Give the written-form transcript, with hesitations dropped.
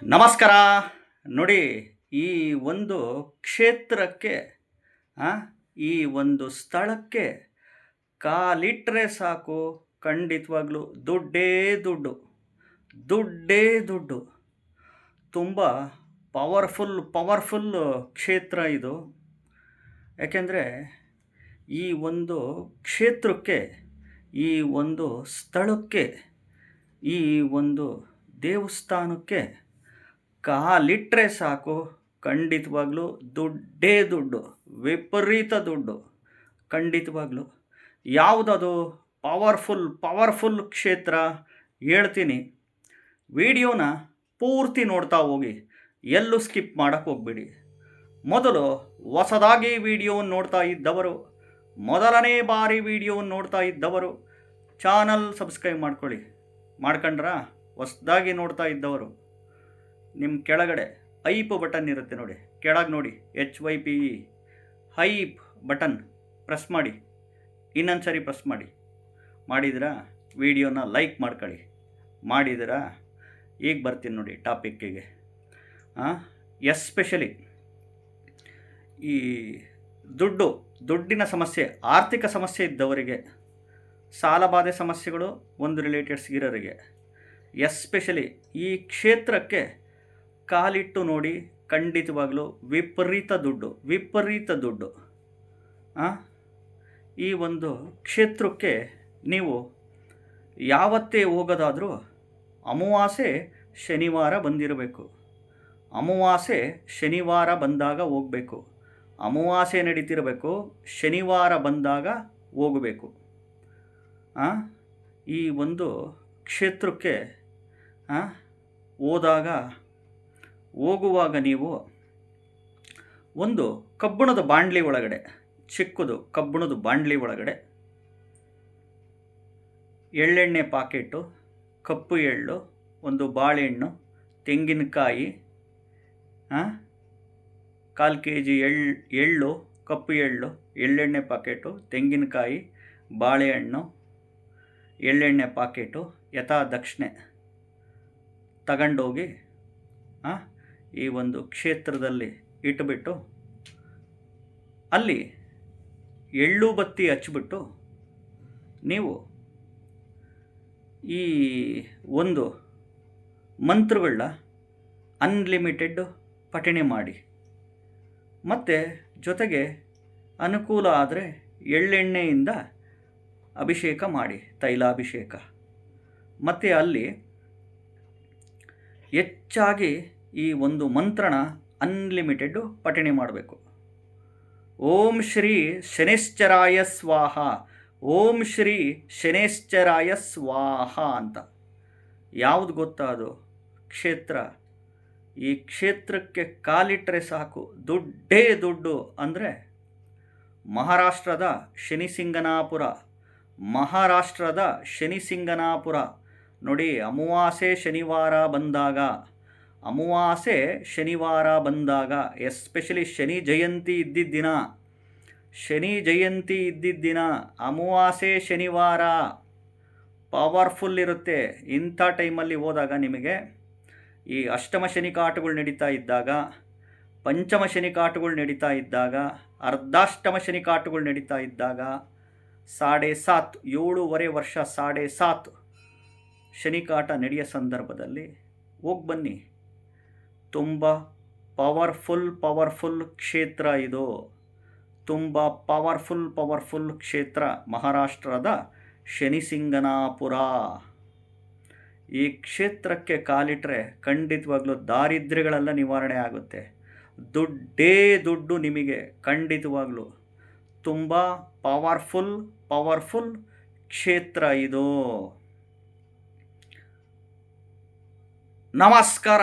ನಮಸ್ಕಾರ. ನೋಡಿ, ಈ ಒಂದು ಕ್ಷೇತ್ರಕ್ಕೆ ಈ ಒಂದು ಸ್ಥಳಕ್ಕೆ ಕಾಲಿಟ್ಟರೆ ಸಾಕು, ಖಂಡಿತವಾಗ್ಲೂ ದುಡ್ಡೇ ದುಡ್ಡು, ದುಡ್ಡೇ ದುಡ್ಡು. ತುಂಬ ಪವರ್ಫುಲ್ ಕ್ಷೇತ್ರ ಇದು. ಯಾಕೆಂದರೆ ಈ ಒಂದು ಕ್ಷೇತ್ರಕ್ಕೆ, ಈ ಒಂದು ಸ್ಥಳಕ್ಕೆ, ಈ ಒಂದು ದೇವಸ್ಥಾನಕ್ಕೆ ಕಾಲಿಟ್ಟರೆ ಸಾಕು, ಖಂಡಿತವಾಗ್ಲೂ ದುಡ್ಡೇ ದುಡ್ಡು, ವಿಪರೀತ ದುಡ್ಡು. ಖಂಡಿತವಾಗ್ಲೂ ಯಾವುದದು ಪವರ್ಫುಲ್ ಕ್ಷೇತ್ರ ಹೇಳ್ತೀನಿ. ವಿಡಿಯೋನ ಪೂರ್ತಿ ನೋಡ್ತಾ ಹೋಗಿ, ಎಲ್ಲೂ ಸ್ಕಿಪ್ ಮಾಡೋಕ್ಕೆ ಹೋಗ್ಬೇಡಿ. ಮೊದಲು ಹೊಸದಾಗಿ ವಿಡಿಯೋವನ್ನು ನೋಡ್ತಾ ಇದ್ದವರು, ಮೊದಲನೇ ಬಾರಿ ವಿಡಿಯೋವನ್ನು ನೋಡ್ತಾ ಇದ್ದವರು ಚಾನಲ್ ಸಬ್ಸ್ಕ್ರೈಬ್ ಮಾಡ್ಕೊಳ್ಳಿ. ಮಾಡ್ಕೊಂಡ್ರಾ? ಹೊಸದಾಗಿ ನೋಡ್ತಾ ಇದ್ದವರು ನಿಮ್ಮ ಕೆಳಗಡೆ ಹೈಪ್ ಬಟನ್ ಇರುತ್ತೆ ನೋಡಿ, ಕೆಳಗೆ ನೋಡಿ HYPE ಹೈಪ್ ಬಟನ್ ಪ್ರೆಸ್ ಮಾಡಿ. ಇನ್ನೊಂದು ಸರಿ ಪ್ರೆಸ್ ಮಾಡಿ. ಮಾಡಿದಿರಾ? ವಿಡಿಯೋನ ಲೈಕ್ ಮಾಡ್ಕೊಳ್ಳಿ. ಮಾಡಿದಿರಾ? ಈಗ ಬರ್ತೀನಿ ನೋಡಿ ಟಾಪಿಕ್ಕಿಗೆ. ಎಸ್ಪೆಷಲಿ ಈ ದುಡ್ಡಿನ ಸಮಸ್ಯೆ, ಆರ್ಥಿಕ ಸಮಸ್ಯೆ ಇದ್ದವರಿಗೆ, ಸಾಲಬಾಧೆ ಸಮಸ್ಯೆಗಳು ಒಂದು ರಿಲೇಟೆಡ್ಸ್ ಇರೋರಿಗೆ ಎಸ್ಪೆಷಲಿ ಈ ಕ್ಷೇತ್ರಕ್ಕೆ ಕಾಲಿಟ್ಟು ನೋಡಿ, ಖಂಡಿತವಾಗಲೂ ವಿಪರೀತ ದುಡ್ಡು. ಈ ಒಂದು ಕ್ಷೇತ್ರಕ್ಕೆ ನೀವು ಯಾವತ್ತೇ ಹೋಗೋದಾದರೂ ಅಮಾವಾಸ್ಯೆ ಶನಿವಾರ ಬಂದಿರಬೇಕು. ಅಮಾವಾಸ್ಯೆ ಶನಿವಾರ ಬಂದಾಗ ಹೋಗಬೇಕು. ಅಮಾವಾಸ್ಯೆ ನಡೀತಿರಬೇಕು, ಶನಿವಾರ ಬಂದಾಗ ಹೋಗಬೇಕು. ಈ ಒಂದು ಕ್ಷೇತ್ರಕ್ಕೆ ಹೋಗುವಾಗ ನೀವು ಒಂದು ಕಬ್ಬಿಣದ ಬಾಂಡ್ಲಿ ಒಳಗಡೆ, ಚಿಕ್ಕದು ಕಬ್ಬಿಣದ ಬಾಂಡ್ಲಿ ಒಳಗಡೆ ಎಳ್ಳೆಣ್ಣೆ ಪಾಕೆಟು, ಕಪ್ಪು ಎಳ್ಳು, ಒಂದು ಬಾಳೆಹಣ್ಣು, ತೆಂಗಿನಕಾಯಿ, 1/4 kg ಎಳ್ಳು, ಕಪ್ಪು ಎಳ್ಳು, ಎಳ್ಳೆಣ್ಣೆ ಪಾಕೆಟು, ತೆಂಗಿನಕಾಯಿ, ಬಾಳೆಹಣ್ಣು, ಎಳ್ಳೆಣ್ಣೆ ಪಾಕೆಟು ಯಥಾ ದಕ್ಷಿಣೆ ತಗೊಂಡೋಗಿ ಈ ಒಂದು ಕ್ಷೇತ್ರದಲ್ಲಿ ಇಟ್ಬಿಟ್ಟು, ಅಲ್ಲಿ ಎಳ್ಳು ಬತ್ತಿ ಹಚ್ಚಿಬಿಟ್ಟು ನೀವು ಈ ಒಂದು ಮಂತ್ರಗಳನ್ನ ಅನ್ಲಿಮಿಟೆಡ್ ಪಠಣೆ ಮಾಡಿ. ಮತ್ತು ಜೊತೆಗೆ ಅನುಕೂಲ ಆದರೆ ಎಳ್ಳೆಣ್ಣೆಯಿಂದ ಅಭಿಷೇಕ ಮಾಡಿ, ತೈಲಾಭಿಷೇಕ. ಮತ್ತು ಅಲ್ಲಿ ಹೆಚ್ಚಾಗಿ ಈ ಒಂದು ಮಂತ್ರನ ಅನ್ಲಿಮಿಟೆಡ್ ಪಠಣೆ ಮಾಡಬೇಕು. ಓಂ ಶ್ರೀ ಶನೇಶ್ಚರಾಯ ಸ್ವಾಹ, ಓಂ ಶ್ರೀ ಶನೇಶ್ಚರಾಯ ಸ್ವಾಹ ಅಂತ. ಯಾವುದು ಗೊತ್ತಾ ಅದು ಕ್ಷೇತ್ರ? ಈ ಕ್ಷೇತ್ರಕ್ಕೆ ಕಾಲಿಟ್ಟರೆ ಸಾಕು, ದುಡ್ಡೇ ದುಡ್ಡು. ಅಂದರೆ ಮಹಾರಾಷ್ಟ್ರದ ಶನಿಸಿಂಗನಾಪುರ ನೋಡಿ. ಅಮಾವಾಸ್ಯೆ ಶನಿವಾರ ಬಂದಾಗ ಎಸ್ಪೆಷಲಿ ಶನಿ ಜಯಂತಿ ಇದ್ದಿದ್ದ ದಿನ ಅಮಾವಾಸ್ಯೆ ಶನಿವಾರ ಪವರ್ಫುಲ್ ಇರುತ್ತೆ. ಇಂಥ ಟೈಮಲ್ಲಿ ಹೋದಾಗ ನಿಮಗೆ ಈ ಅಷ್ಟಮ ಶನಿ ಕಾಟಗಳು ನಡೀತಾ ಇದ್ದಾಗ, ಪಂಚಮ ಶನಿ ಕಾಟಗಳು ನಡೀತಾ ಇದ್ದಾಗ, ಅರ್ಧಾಷ್ಟಮ ಶನಿ ಕಾಟಗಳು ನಡೀತಾ ಇದ್ದಾಗ, 7.5 ವರ್ಷ 7.5 ಶನಿಕಾಟ ನಡೆಯೋ ಸಂದರ್ಭದಲ್ಲಿ ಹೋಗಿ ಬನ್ನಿ. ತುಂಬ ಪವರ್ಫುಲ್ ಕ್ಷೇತ್ರ ಇದು. ತುಂಬ ಪವರ್ಫುಲ್ ಕ್ಷೇತ್ರ ಮಹಾರಾಷ್ಟ್ರದ ಶನಿಸಿಂಗನಾಪುರ. ಈ ಕ್ಷೇತ್ರಕ್ಕೆ ಕಾಲಿಟ್ಟರೆ ಖಂಡಿತವಾಗ್ಲೂ ದಾರಿದ್ರ್ಯಗಳೆಲ್ಲ ನಿವಾರಣೆ ಆಗುತ್ತೆ. ದುಡ್ಡೇ ದುಡ್ಡು ನಿಮಗೆ. ಖಂಡಿತವಾಗ್ಲೂ ತುಂಬ ಪವರ್ಫುಲ್ ಕ್ಷೇತ್ರ ಇದು. ನಮಸ್ಕಾರ.